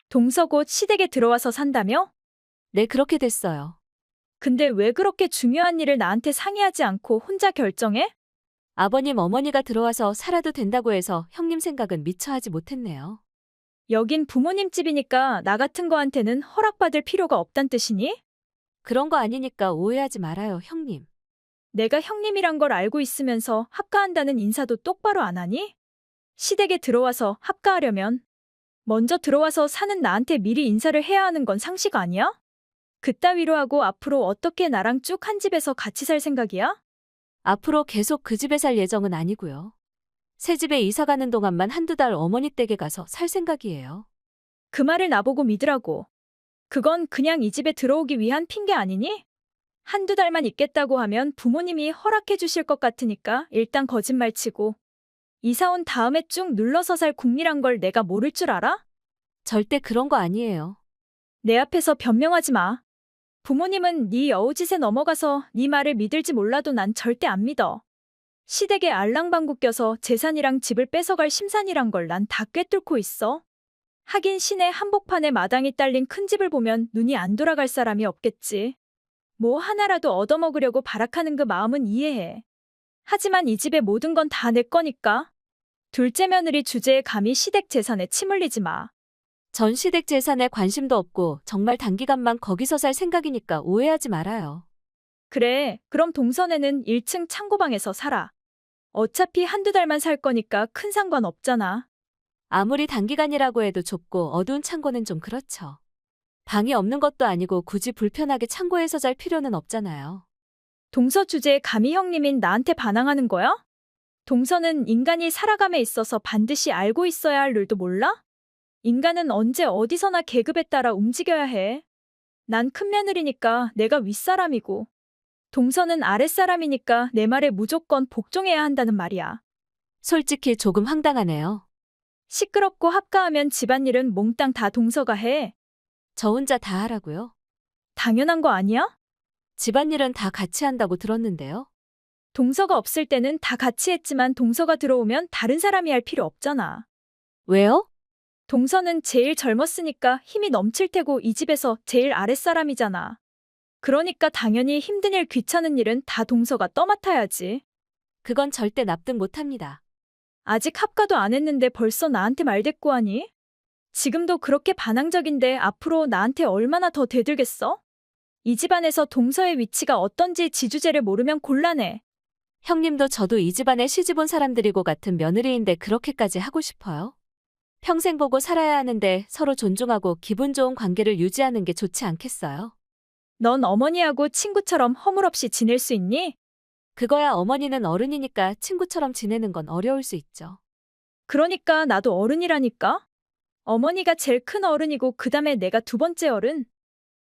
동서 곧 시댁에 들어와서 산다며? 네, 그렇게 됐어요. 근데 왜 그렇게 중요한 일을 나한테 상의하지 않고 혼자 결정해? 아버님, 어머니가 들어와서 살아도 된다고 해서 형님 생각은 미처 하지 못했네요. 여긴 부모님 집이니까 나 같은 거한테는 허락받을 필요가 없단 뜻이니? 그런 거 아니니까 오해하지 말아요, 형님. 내가 형님이란 걸 알고 있으면서 합가한다는 인사도 똑바로 안 하니? 시댁에 들어와서 합가하려면 먼저 들어와서 사는 나한테 미리 인사를 해야 하는 건 상식 아니야? 그따위로 하고 앞으로 어떻게 나랑 쭉 한 집에서 같이 살 생각이야? 앞으로 계속 그 집에 살 예정은 아니고요. 새 집에 이사 가는 동안만 한두 달 어머니 댁에 가서 살 생각이에요. 그 말을 나보고 믿으라고. 그건 그냥 이 집에 들어오기 위한 핑계 아니니? 한두 달만 있겠다고 하면 부모님이 허락해 주실 것 같으니까 일단 거짓말 치고. 이사 온 다음에 쭉 눌러서 살 궁리란 걸 내가 모를 줄 알아? 절대 그런 거 아니에요. 내 앞에서 변명하지 마. 부모님은 네 여우짓에 넘어가서 네 말을 믿을지 몰라도 난 절대 안 믿어. 시댁에 알랑방구 껴서 재산이랑 집을 뺏어갈 심산이란 걸 난 다 꿰뚫고 있어. 하긴 시내 한복판에 마당이 딸린 큰 집을 보면 눈이 안 돌아갈 사람이 없겠지. 뭐 하나라도 얻어먹으려고 발악하는 그 마음은 이해해. 하지만 이 집의 모든 건 다 내 거니까. 둘째 며느리 주제에 감히 시댁 재산에 침 흘리지 마. 전 시댁 재산에 관심도 없고 정말 단기간만 거기서 살 생각이니까 오해하지 말아요. 그래, 그럼 동선에는 1층 창고방에서 살아. 어차피 한두 달만 살 거니까 큰 상관 없잖아. 아무리 단기간이라고 해도 좁고 어두운 창고는 좀 그렇죠. 방이 없는 것도 아니고 굳이 불편하게 창고에서 잘 필요는 없잖아요. 동서 주제에 감히 형님인 나한테 반항하는 거야? 동서는 인간이 살아감에 있어서 반드시 알고 있어야 할 룰도 몰라? 인간은 언제 어디서나 계급에 따라 움직여야 해. 난 큰 며느리니까 내가 윗사람이고, 동서는 아랫사람이니까 내 말에 무조건 복종해야 한다는 말이야. 솔직히 조금 황당하네요. 시끄럽고 합가하면 집안일은 몽땅 다 동서가 해. 저 혼자 다 하라고요? 당연한 거 아니야? 집안일은 다 같이 한다고 들었는데요. 동서가 없을 때는 다 같이 했지만 동서가 들어오면 다른 사람이 할 필요 없잖아. 왜요? 동서는 제일 젊었으니까 힘이 넘칠 테고 이 집에서 제일 아랫사람이잖아. 그러니까 당연히 힘든 일 귀찮은 일은 다 동서가 떠맡아야지. 그건 절대 납득 못합니다. 아직 합가도 안 했는데 벌써 나한테 말대꾸하니? 지금도 그렇게 반항적인데 앞으로 나한테 얼마나 더 대들겠어? 이 집안에서 동서의 위치가 어떤지 지주제를 모르면 곤란해. 형님도 저도 이 집안에 시집 온 사람들이고 같은 며느리인데 그렇게까지 하고 싶어요? 평생 보고 살아야 하는데 서로 존중하고 기분 좋은 관계를 유지하는 게 좋지 않겠어요? 넌 어머니하고 친구처럼 허물없이 지낼 수 있니? 그거야 어머니는 어른이니까 친구처럼 지내는 건 어려울 수 있죠. 그러니까 나도 어른이라니까? 어머니가 제일 큰 어른이고 그다음에 내가 두 번째 어른.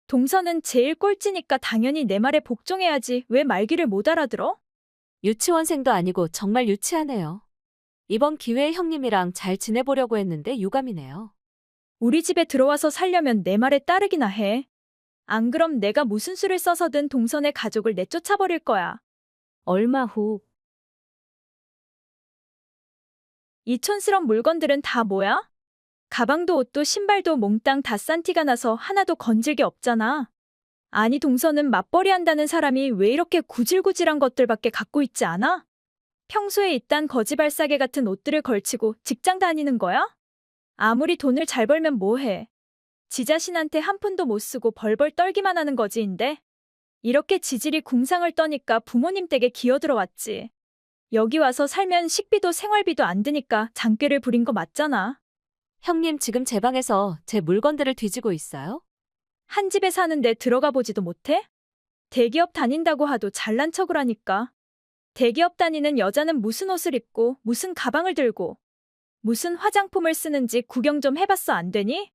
동서는 제일 꼴찌니까 당연히 내 말에 복종해야지 왜 말귀를 못 알아들어? 유치원생도 아니고 정말 유치하네요. 이번 기회에 형님이랑 잘 지내보려고 했는데 유감이네요. 우리 집에 들어와서 살려면 내 말에 따르기나 해. 안 그럼 내가 무슨 수를 써서든 동선의 가족을 내쫓아버릴 거야. 얼마 후 이 촌스런 물건들은 다 뭐야? 가방도 옷도 신발도 몽땅 다 싼 티가 나서 하나도 건질 게 없잖아. 아니 동서는 맞벌이 한다는 사람이 왜 이렇게 구질구질한 것들밖에 갖고 있지 않아? 평소에 이딴 거지발사계 같은 옷들을 걸치고 직장 다니는 거야? 아무리 돈을 잘 벌면 뭐해. 지 자신한테 한 푼도 못 쓰고 벌벌 떨기만 하는 거지인데. 이렇게 지질이 궁상을 떠니까 부모님 댁에 기어들어왔지. 여기 와서 살면 식비도 생활비도 안 드니까 장꾀를 부린 거 맞잖아. 형님 지금 제 방에서 제 물건들을 뒤지고 있어요? 한 집에 사는데 들어가 보지도 못해? 대기업 다닌다고 하도 잘난 척을 하니까. 대기업 다니는 여자는 무슨 옷을 입고 무슨 가방을 들고 무슨 화장품을 쓰는지 구경 좀 해봤어 안 되니?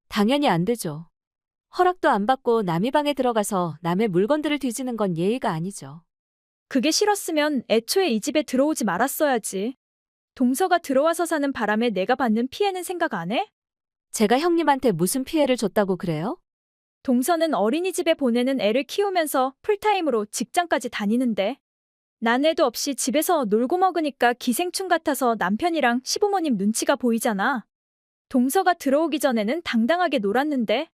당연히 안 되죠. 허락도 안 받고 남의 방에 들어가서 남의 물건들을 뒤지는 건 예의가 아니죠. 그게 싫었으면 애초에 이 집에 들어오지 말았어야지. 동서가 들어와서 사는 바람에 내가 받는 피해는 생각 안 해? 제가 형님한테 무슨 피해를 줬다고 그래요? 동서는 어린이집에 보내는 애를 키우면서 풀타임으로 직장까지 다니는데 난 애도 없이 집에서 놀고 먹으니까 기생충 같아서 남편이랑 시부모님 눈치가 보이잖아. 동서가 들어오기 전에는 당당하게 놀았는데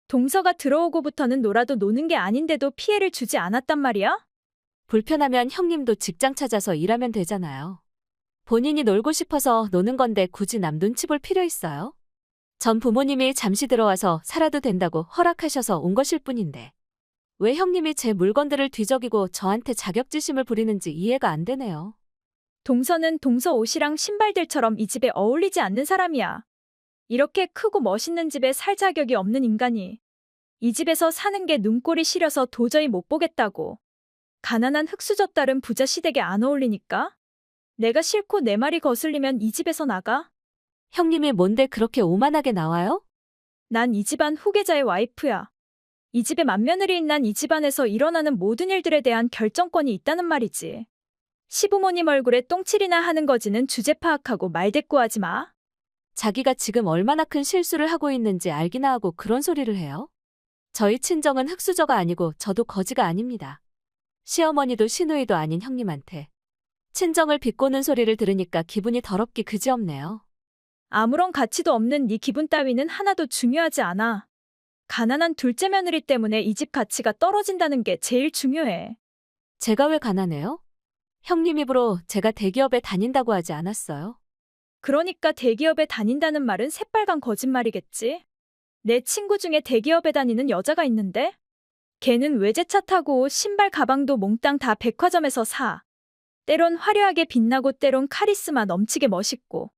동서가 들어오고부터는 놀아도 노는 게 아닌데도 피해를 주지 않았단 말이야? 불편하면 형님도 직장 찾아서 일하면 되잖아요. 본인이 놀고 싶어서 노는 건데 굳이 남 눈치 볼 필요 있어요? 전 부모님이 잠시 들어와서 살아도 된다고 허락하셔서 온 것일 뿐인데 왜 형님이 제 물건들을 뒤적이고 저한테 자격지심을 부리는지 이해가 안 되네요. 동서는 동서 옷이랑 신발들처럼 이 집에 어울리지 않는 사람이야. 이렇게 크고 멋있는 집에 살 자격이 없는 인간이 이 집에서 사는 게 눈꼴이 시려서 도저히 못 보겠다고. 가난한 흙수저 딸은 부자 시댁에 안 어울리니까? 내가 싫고 내 말이 거슬리면 이 집에서 나가? 형님이 뭔데 그렇게 오만하게 나와요? 난 이 집안 후계자의 와이프야. 이 집의 맏며느리인 난 이 집안에서 일어나는 모든 일들에 대한 결정권이 있다는 말이지. 시부모님 얼굴에 똥칠이나 하는 거지는 주제 파악하고 말대꾸하지 마. 자기가 지금 얼마나 큰 실수를 하고 있는지 알기나 하고 그런 소리를 해요? 저희 친정은 흙수저가 아니고 저도 거지가 아닙니다. 시어머니도 시누이도 아닌 형님한테 친정을 비꼬는 소리를 들으니까 기분이 더럽기 그지없네요. 아무런 가치도 없는 네 기분 따위는 하나도 중요하지 않아. 가난한 둘째 며느리 때문에 이 집 가치가 떨어진다는 게 제일 중요해. 제가 왜 가난해요? 형님 입으로 제가 대기업에 다닌다고 하지 않았어요? 그러니까 대기업에 다닌다는 말은 새빨간 거짓말이겠지. 내 친구 중에 대기업에 다니는 여자가 있는데 걔는 외제차 타고 신발 가방도 몽땅 다 백화점에서 사. 때론 화려하게 빛나고 때론 카리스마 넘치게 멋있고.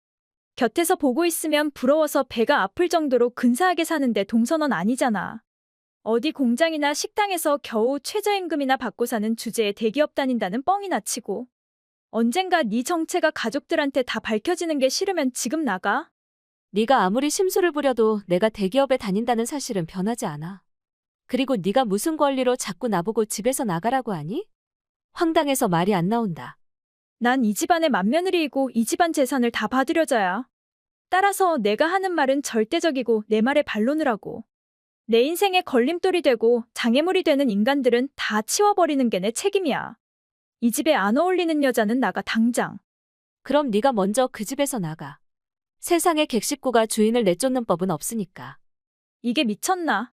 곁에서 보고 있으면 부러워서 배가 아플 정도로 근사하게 사는데 동서는 아니잖아. 어디 공장이나 식당에서 겨우 최저임금이나 받고 사는 주제에 대기업 다닌다는 뻥이나 치고. 언젠가 네 정체가 가족들한테 다 밝혀지는 게 싫으면 지금 나가. 네가 아무리 심술을 부려도 내가 대기업에 다닌다는 사실은 변하지 않아. 그리고 네가 무슨 권리로 자꾸 나보고 집에서 나가라고 하니? 황당해서 말이 안 나온다. 난 이 집안의 맏며느리이고 이 집안 재산을 다 받으려자야. 따라서 내가 하는 말은 절대적이고 내 말에 반론을 하고 내 인생에 걸림돌이 되고 장애물이 되는 인간들은 다 치워버리는 게 내 책임이야. 이 집에 안 어울리는 여자는 나가 당장. 그럼 네가 먼저 그 집에서 나가. 세상에 객식구가 주인을 내쫓는 법은 없으니까. 이게 미쳤나?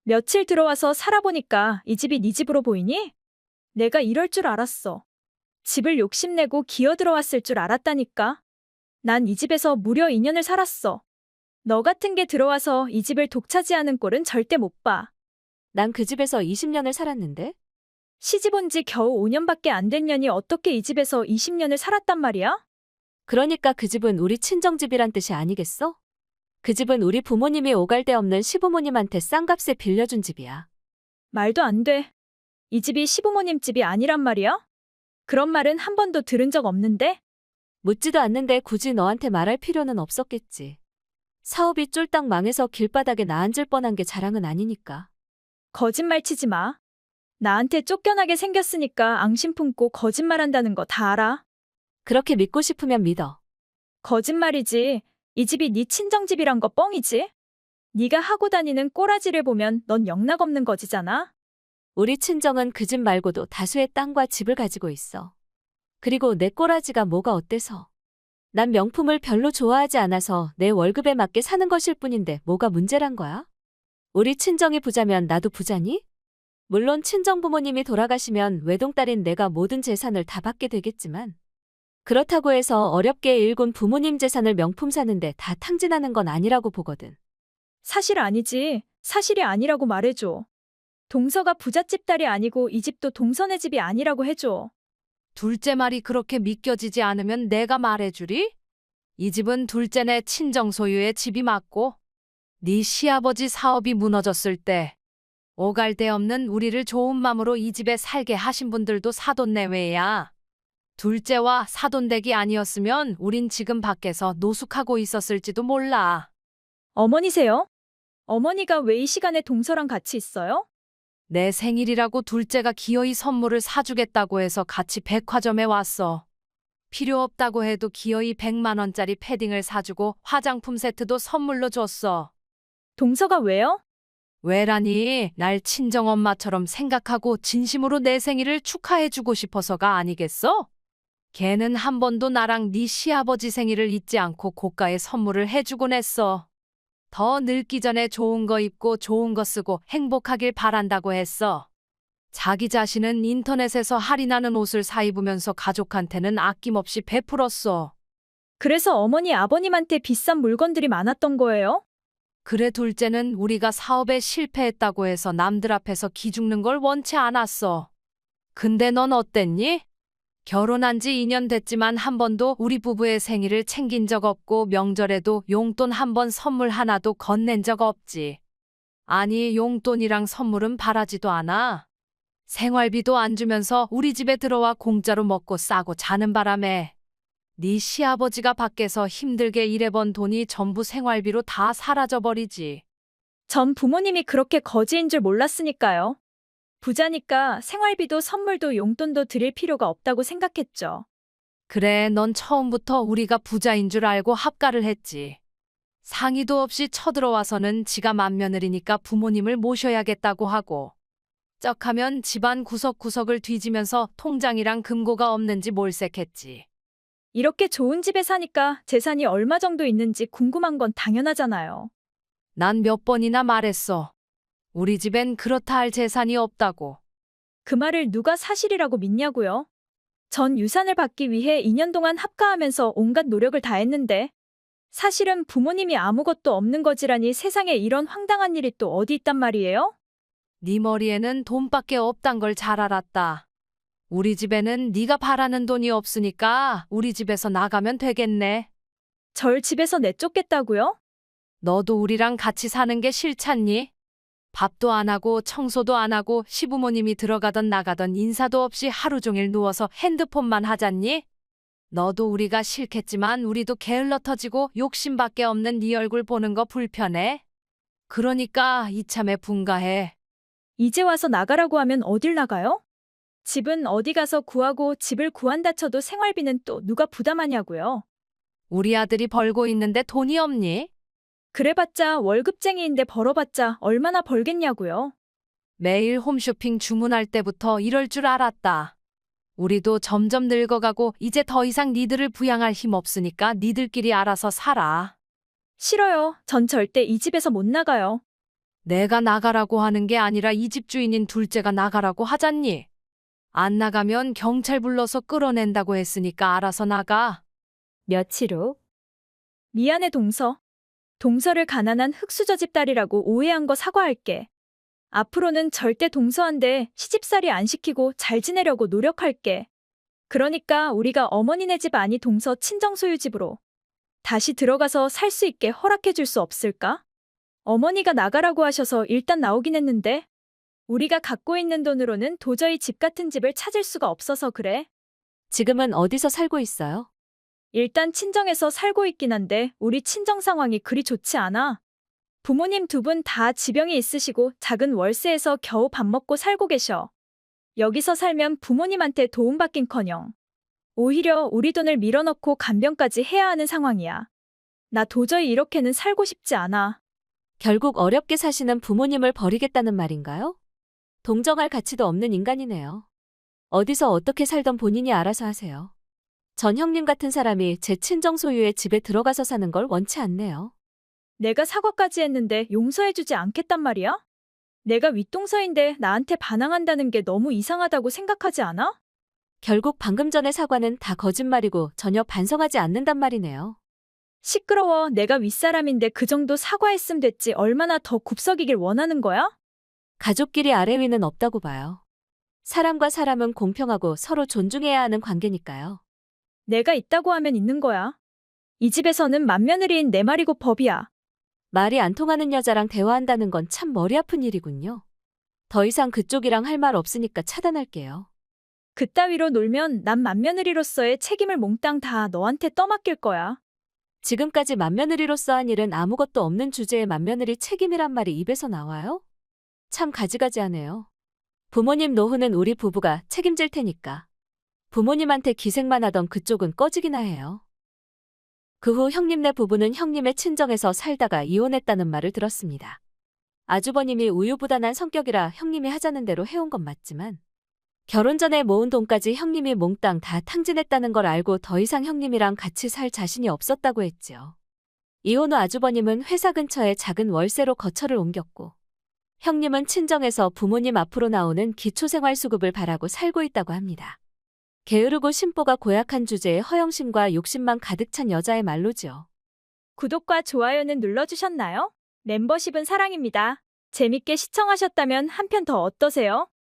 며칠 들어와서 살아보니까 이 집이 네 집으로 보이니? 내가 이럴 줄 알았어. 집을 욕심내고 기어들어왔을 줄 알았다니까. 난 이 집에서 무려 2년을 살았어. 너 같은 게 들어와서 이 집을 독차지하는 꼴은 절대 못 봐. 난 그 집에서 20년을 살았는데? 시집 온 지 겨우 5년밖에 안 된 년이 어떻게 이 집에서 20년을 살았단 말이야? 그러니까 그 집은 우리 친정집이란 뜻이 아니겠어? 그 집은 우리 부모님이 오갈 데 없는 시부모님한테 싼 값에 빌려준 집이야. 말도 안 돼. 이 집이 시부모님 집이 아니란 말이야? 그런 말은 한 번도 들은 적 없는데? 묻지도 않는데 굳이 너한테 말할 필요는 없었겠지. 사업이 쫄딱 망해서 길바닥에 나 앉을 뻔한 게 자랑은 아니니까. 거짓말 치지 마. 나한테 쫓겨나게 생겼으니까 앙심 품고 거짓말한다는 거 다 알아. 그렇게 믿고 싶으면 믿어. 거짓말이지. 이 집이 네 친정집이란 거 뻥이지? 네가 하고 다니는 꼬라지를 보면 넌 영락없는 거지잖아? 우리 친정은 그 집 말고도 다수의 땅과 집을 가지고 있어. 그리고 내 꼬라지가 뭐가 어때서? 난 명품을 별로 좋아하지 않아서 내 월급에 맞게 사는 것일 뿐인데 뭐가 문제란 거야? 우리 친정이 부자면 나도 부자니? 물론 친정 부모님이 돌아가시면 외동딸인 내가 모든 재산을 다 받게 되겠지만 그렇다고 해서 어렵게 일군 부모님 재산을 명품 사는데 다 탕진하는 건 아니라고 보거든. 사실 아니지. 사실이 아니라고 말해줘. 동서가 부잣집 딸이 아니고 이 집도 동서네 집이 아니라고 해줘. 둘째 말이 그렇게 믿겨지지 않으면 내가 말해주리? 이 집은 둘째네 친정 소유의 집이 맞고 네 시아버지 사업이 무너졌을 때 오갈 데 없는 우리를 좋은 맘으로 이 집에 살게 하신 분들도 사돈 내외야. 둘째와 사돈댁이 아니었으면 우린 지금 밖에서 노숙하고 있었을지도 몰라. 어머니세요? 어머니가 왜 이 시간에 동서랑 같이 있어요? 내 생일이라고 둘째가 기어이 선물을 사주겠다고 해서 같이 백화점에 왔어. 필요 없다고 해도 기어이 100만 원짜리 패딩을 사주고 화장품 세트도 선물로 줬어. 동서가 왜요? 왜라니? 날 친정엄마처럼 생각하고 진심으로 내 생일을 축하해주고 싶어서가 아니겠어? 걔는 한 번도 나랑 네 시아버지 생일을 잊지 않고 고가의 선물을 해주곤 했어. 더 늙기 전에 좋은 거 입고 좋은 거 쓰고 행복하길 바란다고 했어. 자기 자신은 인터넷에서 할인하는 옷을 사 입으면서 가족한테는 아낌없이 베풀었어. 그래서 어머니 아버님한테 비싼 물건들이 많았던 거예요? 그래 둘째는 우리가 사업에 실패했다고 해서 남들 앞에서 기죽는 걸 원치 않았어. 근데 넌 어땠니? 결혼한 지 2년 됐지만 한 번도 우리 부부의 생일을 챙긴 적 없고 명절에도 용돈 한 번 선물 하나도 건넨 적 없지. 아니 용돈이랑 선물은 바라지도 않아. 생활비도 안 주면서 우리 집에 들어와 공짜로 먹고 싸고 자는 바람에 네 시아버지가 밖에서 힘들게 일해번 돈이 전부 생활비로 다 사라져버리지. 전 부모님이 그렇게 거지인 줄 몰랐으니까요. 부자니까 생활비도 선물도 용돈도 드릴 필요가 없다고 생각했죠. 그래, 넌 처음부터 우리가 부자인 줄 알고 합가를 했지. 상의도 없이 쳐들어와서는 지가 맏며느리니까 부모님을 모셔야겠다고 하고 쩍하면 집안 구석구석을 뒤지면서 통장이랑 금고가 없는지 몰색했지. 이렇게 좋은 집에 사니까 재산이 얼마 정도 있는지 궁금한 건 당연하잖아요. 난 몇 번이나 말했어. 우리 집엔 그렇다 할 재산이 없다고. 그 말을 누가 사실이라고 믿냐고요? 전 유산을 받기 위해 2년 동안 합가하면서 온갖 노력을 다했는데 사실은 부모님이 아무것도 없는 거지라니 세상에 이런 황당한 일이 또 어디 있단 말이에요? 네 머리에는 돈밖에 없단 걸 잘 알았다. 우리 집에는 네가 바라는 돈이 없으니까 우리 집에서 나가면 되겠네. 절 집에서 내쫓겠다고요? 너도 우리랑 같이 사는 게 싫잖니? 밥도 안 하고 청소도 안 하고 시부모님이 들어가던 나가던 인사도 없이 하루 종일 누워서 핸드폰만 하잖니? 너도 우리가 싫겠지만 우리도 게을러 터지고 욕심밖에 없는 네 얼굴 보는 거 불편해. 그러니까 이참에 분가해. 이제 와서 나가라고 하면 어딜 나가요? 집은 어디 가서 구하고 집을 구한다 쳐도 생활비는 또 누가 부담하냐고요? 우리 아들이 벌고 있는데 돈이 없니? 그래봤자 월급쟁이인데 벌어봤자 얼마나 벌겠냐고요? 매일 홈쇼핑 주문할 때부터 이럴 줄 알았다. 우리도 점점 늙어가고 이제 더 이상 니들을 부양할 힘 없으니까 니들끼리 알아서 살아. 싫어요. 전 절대 이 집에서 못 나가요. 내가 나가라고 하는 게 아니라 이 집 주인인 둘째가 나가라고 하잖니. 안 나가면 경찰 불러서 끌어낸다고 했으니까 알아서 나가. 며칠 후. 미안해 동서. 동서를 가난한 흙수저집 딸이라고 오해한 거 사과할게. 앞으로는 절대 동서한테 시집살이 안 시키고 잘 지내려고 노력할게. 그러니까 우리가 어머니네 집 아니 동서 친정 소유 집으로 다시 들어가서 살 수 있게 허락해 줄 수 없을까? 어머니가 나가라고 하셔서 일단 나오긴 했는데 우리가 갖고 있는 돈으로는 도저히 집 같은 집을 찾을 수가 없어서 그래. 지금은 어디서 살고 있어요? 일단 친정에서 살고 있긴 한데 우리 친정 상황이 그리 좋지 않아. 부모님 두 분 다 지병이 있으시고 작은 월세에서 겨우 밥 먹고 살고 계셔. 여기서 살면 부모님한테 도움받긴커녕 오히려 우리 돈을 밀어넣고 간병까지 해야 하는 상황이야. 나 도저히 이렇게는 살고 싶지 않아. 결국 어렵게 사시는 부모님을 버리겠다는 말인가요? 동정할 가치도 없는 인간이네요. 어디서 어떻게 살던 본인이 알아서 하세요. 전 형님 같은 사람이 제 친정 소유의 집에 들어가서 사는 걸 원치 않네요. 내가 사과까지 했는데 용서해주지 않겠단 말이야? 내가 윗동서인데 나한테 반항한다는 게 너무 이상하다고 생각하지 않아? 결국 방금 전의 사과는 다 거짓말이고 전혀 반성하지 않는단 말이네요. 시끄러워. 내가 윗사람인데 그 정도 사과했음 됐지 얼마나 더 굽석이길 원하는 거야? 가족끼리 아래 위는 없다고 봐요. 사람과 사람은 공평하고 서로 존중해야 하는 관계니까요. 내가 있다고 하면 있는 거야. 이 집에서는 맏며느리인 내 말이고 법이야. 말이 안 통하는 여자랑 대화한다는 건 참 머리 아픈 일이군요. 더 이상 그쪽이랑 할 말 없으니까 차단할게요. 그따위로 놀면 난 맏며느리로서의 책임을 몽땅 다 너한테 떠맡길 거야. 지금까지 맏며느리로서 한 일은 아무것도 없는 주제에 맏며느리 책임이란 말이 입에서 나와요? 참 가지가지하네요. 부모님 노후는 우리 부부가 책임질 테니까. 부모님한테 기생만 하던 그쪽은 꺼지기나 해요. 그 후 형님네 부부는 형님의 친정에서 살다가 이혼했다는 말을 들었습니다. 아주버님이 우유부단한 성격이라 형님이 하자는 대로 해온 건 맞지만 결혼 전에 모은 돈까지 형님이 몽땅 다 탕진했다는 걸 알고 더 이상 형님이랑 같이 살 자신이 없었다고 했지요. 이혼 후 아주버님은 회사 근처에 작은 월세로 거처를 옮겼고 형님은 친정에서 부모님 앞으로 나오는 기초생활수급을 바라고 살고 있다고 합니다. 게으르고 심보가 고약한 주제에 허영심과 욕심만 가득 찬 여자의 말로지요. 구독과 좋아요는 눌러주셨나요? 멤버십은 사랑입니다. 재밌게 시청하셨다면 한 편 더 어떠세요?